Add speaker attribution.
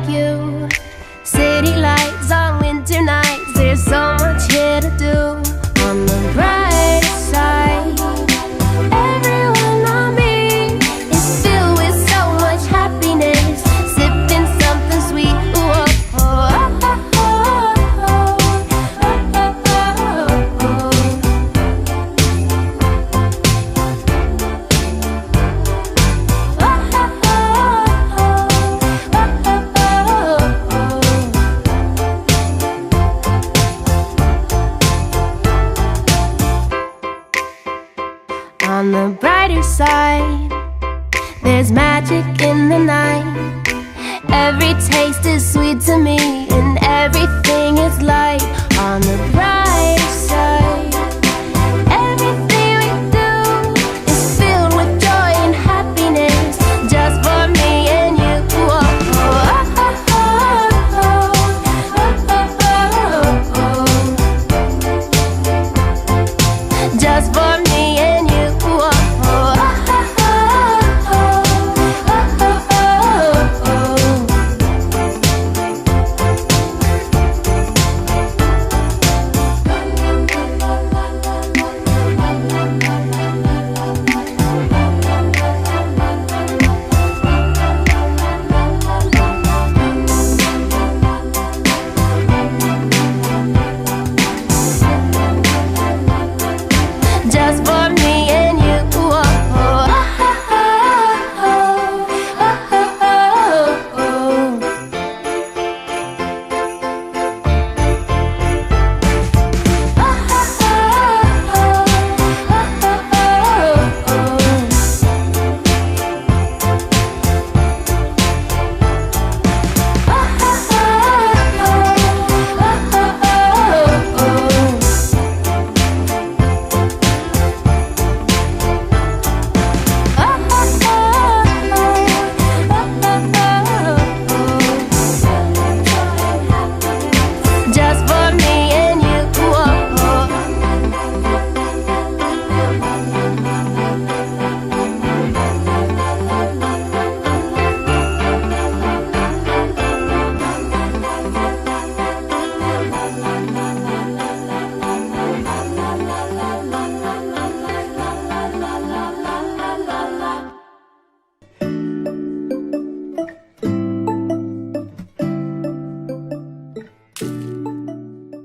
Speaker 1: you. City lights on winter nights, there's so much here to do. On the bright side, everyone on me is filled with so much happiness, sipping something sweet. Ooh, oh, oh, oh, oh, on the brighter side, there's magic in the night. Every taste is sweet to me.